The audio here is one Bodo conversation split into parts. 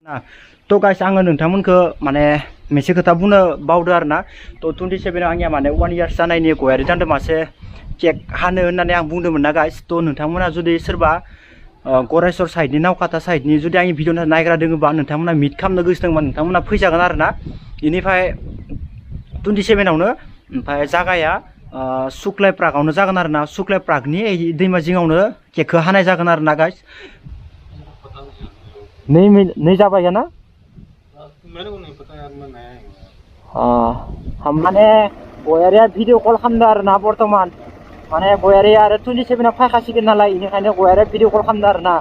तो गाइस आङो नोंथांमोनखौ माने मोनसे खोथा बुंनो बावदो आरोना तो 27 आंनिया माने 1 इयार जानायनि गयारि दान्दो मासे केक हानो होननानै आं बुंदोंमोन ना गाइस तो नोंथांमोना जुदि सोरबा गरायसर साइडनि नावकाटा साइडनि जुदि आंनि भिडिअ नायग्रा दोङोबा नोंथांमोना मिट खालामनो गोसो दंबा नोंथांमोना फैजागोन आरोना बेनिफ्राय 27 आवनो ओमफ्राय जागाया सुक्लाय प्रागआवनो जागोन आरोना सुक्लाय प्रागनि दैमा जिङावनो केकखौ हानाय जागोन आरोना गाइस नहीं जा पाएगा ना मेरे को नहीं पता यार मैं नया ही हम माने गयारिया भिडिअ कल खालामदों आरोना बर्तमान माने गयारिया आरो 27 फायखासिगोन नालाय बेनिखायनो गयारिया भिडिअ कल खालामदों आरोना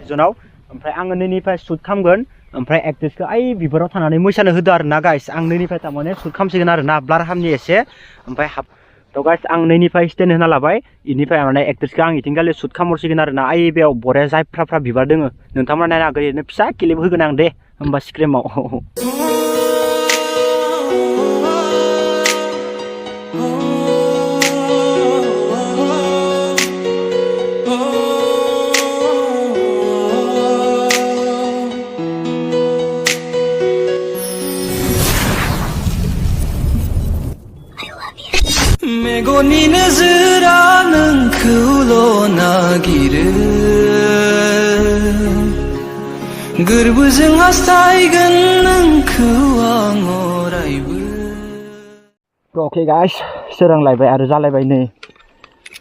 जोनाव ओमफ्राय आङो नैनिफ्राय शुट खालामगोन ओमफ्राय एक्ट्रेसखौ ओइ बिबाराव थानानै मोसानो होदो आरोना गाइस आं नैनिफ्राय थारमाने शुट खालामसिगोन आरोना ब्लार हामनि एसे ओमफ्राय हाब तो गाइस आं नैनिफ्राय स्टेन्ड होना लाबाय बेनिफ्राय माने एक्ट्रेसखौ आं इथिंगालि शुट खालामहरसिगोन आरोना ओइ बेयाव बरिया जायफ्रा बिबार दोङो नोंथांमोना नायनो हागोन ओरैनो फिसा क्लिप होगोन आं दे होमबा स्क्रिमाव मेगननि नोजोरा नोंखौल' नागिरो गोरबोजों हास्थायगोन नोंखौ आं अरायबो ओके गाइस सोरांलायबाय आरो जालायबाय नै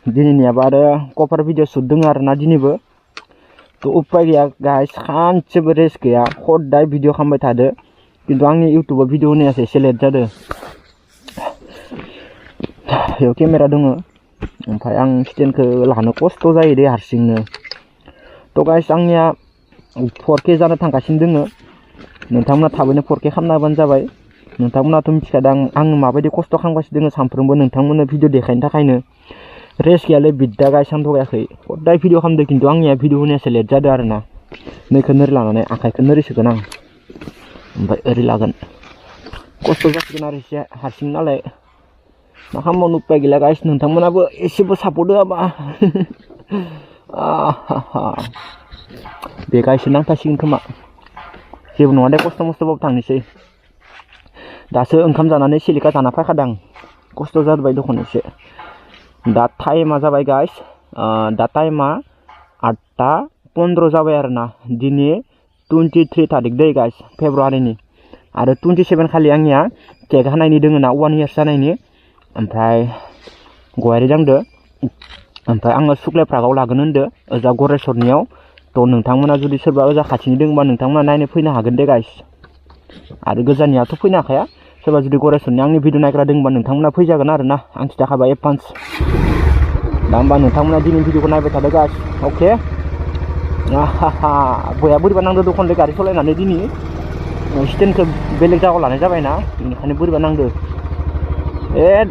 दिनैनियाबो आरो कभार भिडिअ शुट दङ आरोना दिनैबो तो उपाय गैया गाइस सानसेबो रेस्ट गैया हदाय भिडिअ खालामबाय थादो खिन्थु आंनि इउटुबाव भिडिअ होनायासो एसे लेट जादों बेयाव केमेरा दङ ओमफ्राय आं स्टेन्डखौ लानो खस्थ' जायो दे हारसिंनो तो गाइस आंनिया 4K जानो थांगासिनो दोङो नोंथांमोना थाबैनो 4K खालामना होबानो जाबाय नोंथांमोनाथ' मिथिखादों आं माबायदि खस्थ' खालामगासिनो दोङो सानफ्रोमबो नोंथांमोननो भिडिअ देखायनो थाखायनो रेस्ट गैयालै बिद्दा गाइस सानथ'गायाखै हदाय भिडिअ खालामदों खिन्थु आंनिया भिडिअ होनायासो लेट जादों आरोना नैखौ नोरै लानानै आखाइखौ नोरै सोगोन आं ओमफ्राय ओरै लागोन खस्थ' जासिगोन आरो एसे हारसिं नालाय मा खालामबावनो उपाय गैला गाइस नोंथांमोनाबो एसेबो सापर्ट होआबा बे गाइस नांथासिगोन खोमा जेबो नङा दे खस्थ' मस्थ'बाबो थांनोसै दासो ओंखाम जानानै सिलिका जाना फैखादों खस्थ' जाबाय दखन एसे दा टाइमा जाबाय गाइस दा टाइमा 8:15 जाबाय आरोना दिनै 23 थारिख दै गाइस फेब्रुवारिनि आरो 27 खालि आंनिया केक हानायनि दोङो ना 1 इयार जानायनि ओमफ्राय गयारि दांदो ओमफ्राय आङो सुक्लाय प्रागआव लागोन होनदो ओजा गरेस्वरनियाव तो नोंथांमोना जुदि सोरबा ओजा खाथिनि दोंबा नोंथांमोना नायनो फैनो हागोन दे गाइस आरो गोजाननियाथ' फैनो हाखाया सोरबा जुदि गरेस्वरनि आंनि भिडिअ नायग्रा दोंबा नोंथांमोना फैजागोन आरोना आं खिथाखाबाय एडभान्स दा होमबा नोंथांमोना दिनै भिडिअखौ नायबाय थादो गाइस अके बया बोरैबा नांदो दखनलै गारि सालायनानै दिनै स्टेन्डखौ बेलेग जायगायाव लानाय जाबायना बेनिखायनो बोरैबा नांदो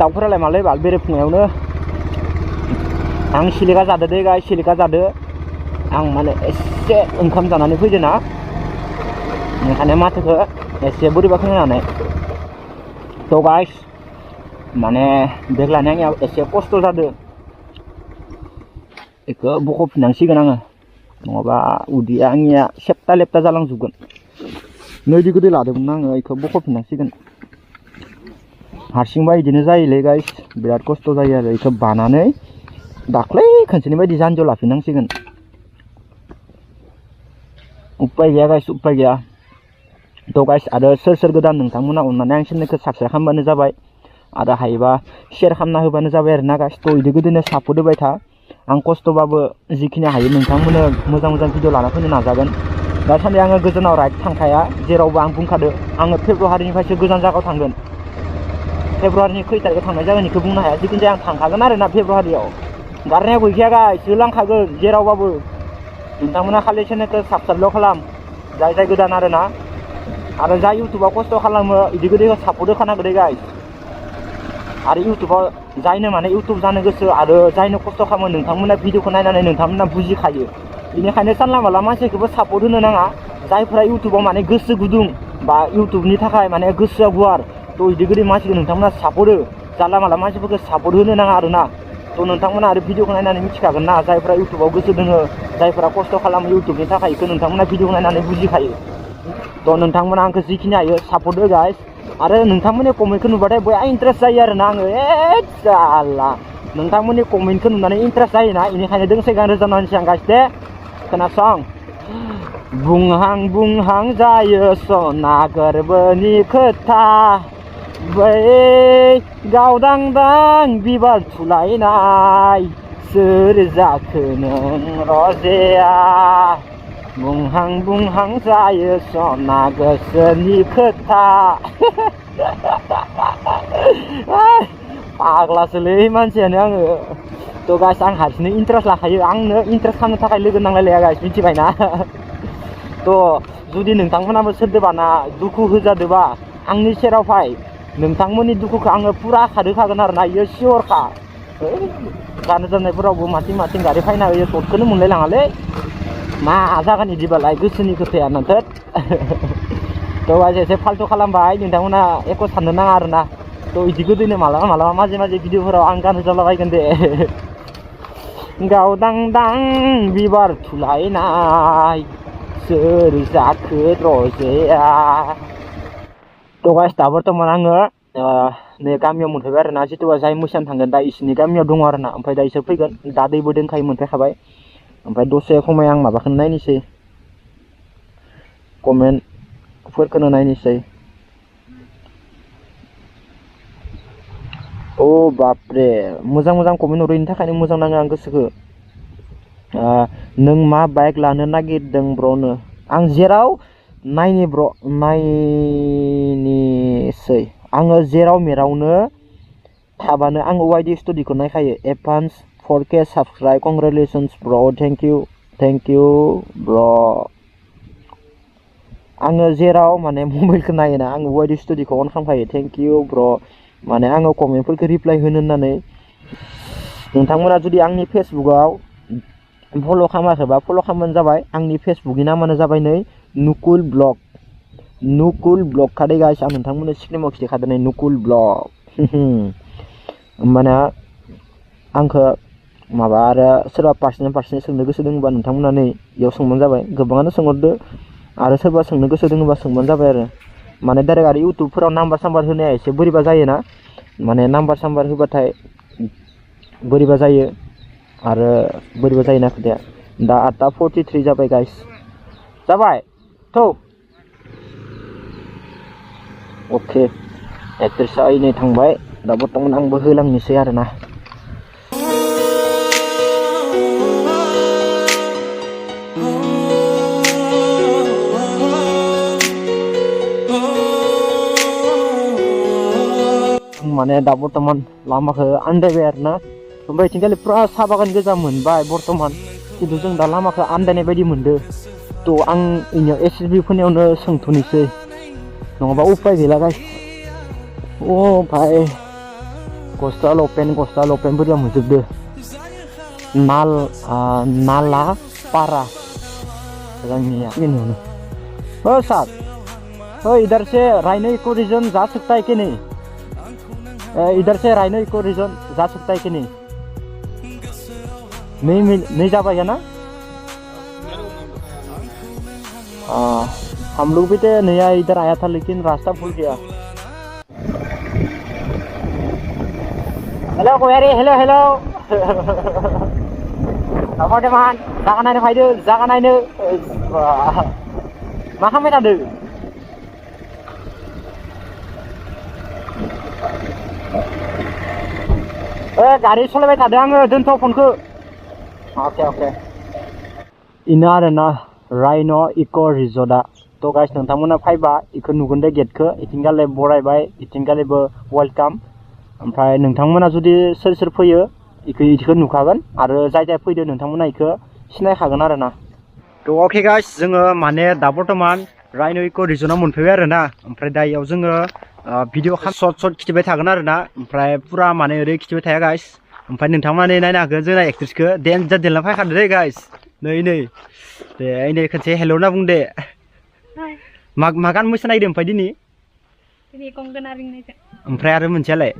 दाउफोरालाय मालाय बाल बेरेफुङायावनो आं सिलिका जादो दे गाइस सिलिका जादो आं माने एसे ओंखाम जानानै फैदो ना बेनिखायनो माथोखौ एसे बोरैबा खोनानानै तो गाइस माने बेग लानाया एसे खस्थ' जादो बेखौ बख'फिननांसिगोन आङो नङाबा उदैया आंनिया सेप्ता लेप्ता जालांजोबगोन नैदि गोदै लादोंमोन आङो बेखौ बख'फिननांसिगोन हारसिंबा बिदिनो जायोलै गाइस बिराद खस्थ' जायो आरो बेखौ बानानै दाख्लै खनसेनि बायदि जानजियाव लाफिननांसिगोन उपाय गैया गाइस उपाय गैया तो गाइस आरो सोर गोदान नोंथांमोना अननानै आं चेनेलखौ साबस्क्राइब खालामबानो जाबाय आरो हायोबा शेयार खालामना होबानो जाबाय आरोना गाइस तो बिदि गोदोनो सापर्ट होबाय था आं खस्थ'बाबो जिखिनि हायो नोंथांमोननो मोजां भिडिअ लाना फैनो नाजागोन दासान्दि आङो गोजानाव राइड थांखाया जेरावबो आं बुंखादो आङो फेब्रुवारिनिफ्रायसो गोजान जायगायाव थांगोन फेब्रुवारिनि खै तारिखआव थांनाय जागोन बेखौ बुंनो हाया जिखुनु जाया आं थांखागोन आरोना फेब्रुवारियाव गारनाया गैखाया गाइस होलांखागोन जेरावबाबो नोंथांमोना खालि चेनेलखौ साबस्क्राइबल' खालाम जाय गोदान आरोना आरो जाय इउटुबाव खस्थ' खालामो बिदि गोदैखौ सापर्ट होखानांगौ दे गाइस आरो इउटुबाव जायनो माने इउटुब जानो गोसो आरो जायनो खस्थ' खालामो नोंथांमोना भिडिअखौ नायनानै नोंथांमोना बुजिखायो बेनिखायनो जानला मानला मानसिखौबो सापर्ट होनो नाङा जायफोरा इउटुबाव माने गोसो गुदुं बा इउटुबनि थाखाय माने गोसोआ गुवार तो बिदि गोदै मानसिखौ नोंथांमोना सापर्ट हो जानला मानला मानसिफोरखौ सापर्ट होनो नाङा आरोना तो नोंथांमोना आरो भिडिअखौ नायनानै मिथिखागोन ना जायफोरा इउटुबाव गोसो दोङो जायफोरा खस्थ' खालामो इउटुबनि थाखाय बेखौ नोंथांमोना भिडिअखौ नायनानै बुजिखायो थ' नोंथांमोना आंखौ जिखिनि हायो सापर्ट हो गाइस आरो नोंथांमोननि कमेन्टखौ नुबाथाय बया इन्ट्रेस्ट जायो आरोना आङो साला नोंथांमोननि कमेन्टखौ नुनानै इन्ट्रेस्ट जायोना बेनिखायनो दोंसे गान रोजाबनानैसै आं गाइस दे खोनासं बुंहां बुंहां जायो सना गोरबोनि खोथा बै गावदांदां बिबार थुलायनाय सोर जाखो नों रजेया बुंहां बुंहां जायो सना गोसोनि खोथा फाग्लासोलै मानसियानो आङो थ' गाइस आं हारसिंनो इन्ट्रेस्ट लाखायो आंनो इन्ट्रेस्ट खालामनो थाखाय लोगो नांलायलाया गाइस मिथिबायना थ' जुदि नोंथांमोनाबो सोरदोबाना दुखु होजादोबा आंनि सेराव फाय नोंथांमोननि दुखुखौ आङो फुरा खारहोखागोन आरोना इयो सियरखा गान रोजाबनायफोरावबो माथिं माथिं गारि फायना होयो टटखौनो मोनलायलाङालै मा जागोन इदिबालाय गोसोनि खोथाया नाथोर थ' गाइस एसे फाल्तु खालामबाय नोंथांमोना एख' साननो नाङा आरोना थ' इदिखौ दोनो मालाबा मालाबा माजे माजे भिडिअफोराव आं गान रोजाबलाबायगोन दे गावदांदां बिबार थुलायनाय सोर जाखो रजेया थ' गाइस दा बर्थमान आङो नै गामियाव मोनफैबाय आरोना जिथुबा जाय मोसानो थांगोन दा इसोरनि गामियाव दङ आरोना ओमफ्राय दा इसोर फैगोन दा दैबो दोनखायो मोनफैखाबाय ओमफ्राय दसे खमाय आं माबाखौनो नायनोसै कमेन्टफोरखौनो नायनोसै अ बापरे मोजां मोजां कमेन्ट हरैनि थाखायनो मोजां नाङो आं गोसोखौ नों मा बाइक लानो नागिरदों ब्र'नो आं जेराव नायनि ब्र' नायनिसै आङो जेराव मेरावनो थाबानो आं वाइडि स्टुडिअखौ नायखायो एडभान्स 4K साबस्क्राइब कंग्रेचुलेसन्स ब्र' थेंक इउ ब्र' आङो जेराव माने मबाइलखौ नायोना आङो वाइडि स्टुडिअखौ अन खालामखायो थेंक इउ ब्र' माने आङो कमेन्टफोरखौ रिप्लाय होनो होननानै नोंथांमोना जुदि आंनि फेसबुकआव फल' खालामाखैबा फल' खालामबानो जाबाय आंनि फेसबुकनि नामानो जाबाय नै नुकुल ब्लग खादे गाइस आं नोंथांमोननो स्क्रिनाव खिथिखादों नै नुकुल ब्लग होमबाना आंखौ माबा आरो सोरबा पार्सनेल सोंनो गोसो दङबा नोंथांमोना नै इयाव सोंबानो जाबाय गोबाङानो सोंहरदो आरो सोरबा सोंनो गोसो दङबा सोंबानो जाबाय आरो माने डाइरेक्ट आरो इउटुबफोराव नाम्बार साम्बार होनाया एसे बोरैबा जायोना माने नाम्बार साम्बार होबाथाय बोरैबा जायो आरो बोरैबा जायोना खोथाया दा 8:43 जाबाय गाइस जाबाय थौ अके एक्ट्रेसा नै थांबाय दा बर्थमान आंबो होलांनोसै आरोना माने दा बर्थमान लामाखौ आन्दायबाय आरोना ओमफ्राय इथिंखालि फुरा साहा बागान गोजा मोनबाय बर्थमान खिन्थु जों दा लामाखौ आन्दायनाय बायदि मोनदों थ' आं इनियाव एसएसबि फोरनियावनो सोंथ'नोसै नङाबा उपाय गैला गाइस अ भाई गस्ला लपेन बोरैबा मोनजोबदो नाला पारा जोंनिया बेनियावनो ओ सार इधर से राइनो इको रिजन जा सकता है कि नहीं इधर से राइनो इको रिजन जा सकता है कि नहीं नहीं जा पाएगा ना हम लोग भी तो नया इधर आया था लेकिन रास्ता भूल गया हेलो कोयारी हेलो बर्थमान जागा नायनो फैदो जागा नायनो मा खालामबाय थादों गारि सालायबाय थादों आङो दोनथ' फनखौ अके इनो आरोना राइन' इक' रिजर्टआ थ' गाइस नोंथांमोना फैबा इखौ नुगोन दे गेटखौ इथिंगाले बरायबाय इथिंगालेबो वेलकाम ओमफ्राय नोंथांमोना जुदि सोर फैयो इखौ नुखागोन आरो जाय फैदो नोंथांमोना इखौ सिनायखागोन आरोना थ' अके गाइस जोङो माने दा बर्थमान राइन' इक' रिजर्टआव मोनफैबाय आरोना ओमफ्राय दा इयाव जोङो भिडिअ सर्ट खिथिबाय थागोन आरोना ओमफ्राय फुरा माने ओरै खिथिबाय थाया गाइस ओमफ्राय नोंथांमोना नायनो हागोन जोंना एक्ट्रेसखौ देनजार देरना फैखादो दे गाइस नै दे खनसे हेल' होनना बुं दे मा गान मोसानो नागिरदों ओमफ्राय दिनै ओमफ्राय आरो मोनसेयालाय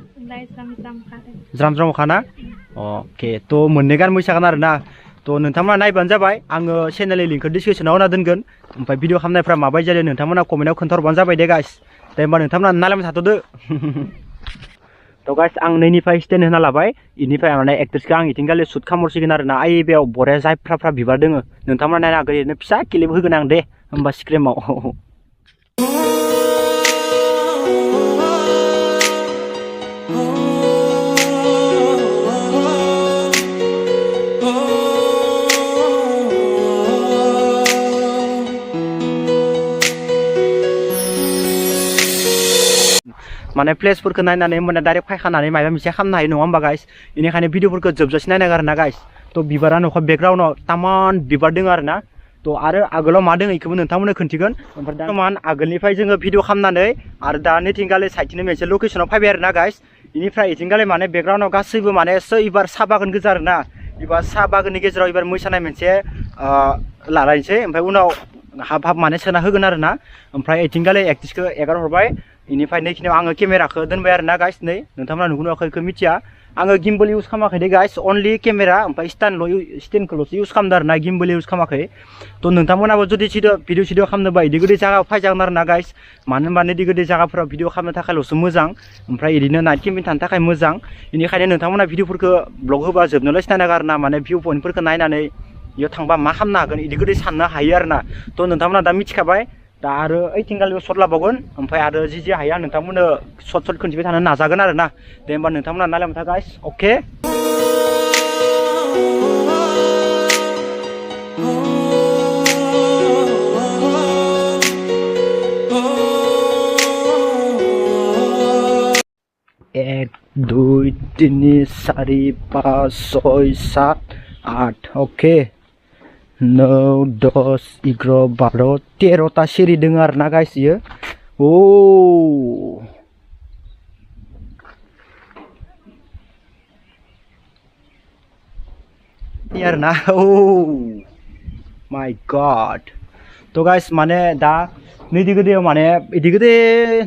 ज्राम अखाना अके थ' मोननै गान मोसागोन आरोना थ' नोंथांमोना नायबानो जाबाय आङो चेनेलनि लिंकखौ डिसक्रिपसनाव होना दोनगोन ओमफ्राय भिडिअ खालामनायफ्रा माबायदि जादों नोंथांमोना कमेन्टआव खोन्थाहरबानो जाबाय दे गाइस दे होमबा नोंथांमोना नायलांबाय थाथ'दो थ' गाइस आं नैनिफ्राय स्टेन्ड होना लाबाय इनिफ्राय माने एक्ट्रेसखौ आं इथिंगालि सुट खालामहरसिगोन आरोना ओइ बेयाव बरिया जायफ्रा बिबार दोङो नोंथांमोना नायनो हागोन ओरैनो फिसा क्लिप होगोन आं दे होमबा स्क्रिमाव माने प्लेसफोरखौ नायनानै होमबाना डाइरेक्ट फायखानानै माबा मोनसे खालामनो हायो नङा होमबा गाइस बेनिखायनो भिडिअफोरखौ जोबजासे नायनांगौ आरोना गाइस थ' बिबारा न'खर बेकग्राउन्डआव तामान बिबार दङ आरोना थ' आरो आगोलाव मा दङ बेखौबो नोंथांमोननो खोन्थिगोन ओमफ्राय दा मान आगोलनिफ्राय जोङो भिडिअ खालामनानै आरो दा नैथिंगालि साइडथिंनो मोनसे लकेसनाव फैबाय आरोना गाइस बेनिफ्राय इथिंगालि माने बेकग्राउन्डआव गासैबो माने एबार साहा बागान गोजा आरोना एबार साहा बागाननि गेजेराव एबार मोसानाय मोनसे लालायनोसै ओमफ्राय उनाव हाब माने सोना होगोन आरोना ओमफ्राय इथिंगालि एक्ट्रेसखौ एगार हरबाय इनिफ्राय नैखिनियाव आङो केमेराखौ दोनबाय आरोना गाइस नै नोंथांमोना नुगोन नुवाखै बेखौ मिथिया आङो गिम्बल इउज खालामाखै दे गाइस अनलि केमेरा ओमफ्राय स्टेन्डखौल'सो इउज खालामदों आरोना गिम्बल इउज खालामाखै थ' नोंथांमोनाबो जुदि भिडिअ सिडिअ खालामनोबा इदि गोदै जायगायाव फैजागोन आरोना गाइस मानो होनबा नैदि गोदै जायगाफोराव भिडिअ खालामनो थाखायल'सो मोजां ओमफ्राय इदिनो नाइट केम्पिं थानो थाखाय मोजां बेनिखायनो नोंथांमोना भिडिअफोरखौ ब्लग होबा जोबनोलाय नायनांगौ आरोना माने भिउ पइन्टफोरखौ नायनानै बेयाव थांबा मा खालामनो हागोन इदि गोदै साननो हायो आरोना थ' नोंथांमोना दा मिथिखाबाय दा आरो ओइथिंगालियाव सर्ट लाबावगोन ओमफ्राय आरो जि हायो आं नोंथांमोननो सर्ट खोन्थिबाय थानो नाजागोन आरोना दे होमबा नोंथांमोना नायलांबाय था गाइस अके एक दुई तिनि चारि पाँच छय सात आठ अके 9, 10, 11, 12, 13टा सिरि दङ आरोना गाइस इयो ओ आरोना ओ माय गॉड तो गाइस माने दा नैदि गोदैयाव माने इदि गोदै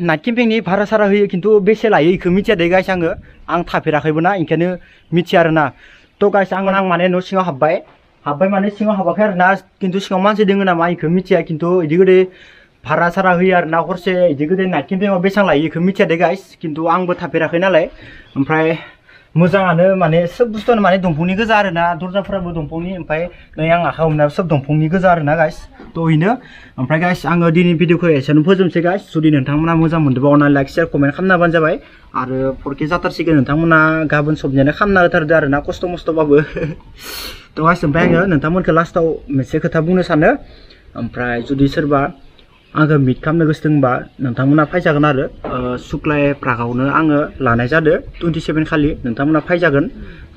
नाइट केम्पिंनि भारा सारा होयो खिन्थु बेसे लायो इखौ मिथिया दे गाइस आं थाफेराखैबो ना ओंखायनो मिथिया आरोना तो गाइस आं माने न' सिङाव हाबबाय माने सिङाव हाबाखै आरोना खिन्थु सिङाव मानसि दङ नामा इखौ मिथिया खिन्थु इदि गोदै भारा सारा होयो आरोना हरसे इदि गोदै नाइट केम्पिंआव बेसेबां लायो इखौ मिथिया दे गाइस खिन्थु आंबो थाफेराखै नालाय ओमफ्राय मोजाङानो माने सोब बुस्थुआनो माने दंफांनि गोजा आरोना दरजाफोराबो दंफांनि ओमफ्राय नै आं आखाइ हमनायाव सोब दंफांनि गोजा आरोना गाइस थ' इनो ओमफ्राय गाइस आङो दिनै भिडिअखौ एसेयावनो फोजोबनोसै गाइस जुदि नोंथांमोना मोजां मोनदोंबा अननानै लाइक शेयार कमेन्ट खालामना होबानो जाबाय आरो फरके जाथारसिगोन नोंथांमोना गाबोन सबनियानो खालामना होथारदो आरोना खस्थ' मस्थ'बाबो थ' गाइस ओमफ्राय आङो नोंथांमोनखौ लास्टाव मोनसे खोथा बुंनो सानो ओमफ्राय जुदि सोरबा आंखौ मिट खालामनो गोसो दंबा नोंथांमोना फैजागोन आरो सुक्लाय प्रागआवनो आङो लानाय जादों 27 खालि नोंथांमोना फैजागोन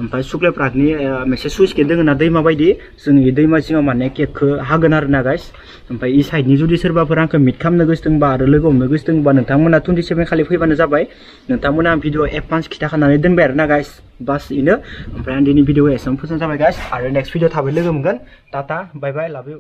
ओमफ्राय सुक्लाय प्रागनि मोनसे सुइस गेट दङ ना दैमा बायदि जों इ दैमा जिङाव माने केकखौ हागोन आरोना गाइस ओमफ्राय इ साइडनि जुदि सोरबाफोर आंखौ मिट खालामनो गोसो दंबा आरो लोगो हमनो गोसो दंबा नोंथांमोना 27 खालि फैबानो जाबाय नोंथांमोना भिडिअ एडभान्स खिथाखानानै दोनबाय आरोना गाइस बास इनो ओमफ्राय आं दिनै भिडिअ एसेबां फोजोबनाय जाबाय गाइस आरो नेक्स्ट भिडिअ थाबै लोगो मोनगोन टाटा बाय बाय लाभ इउ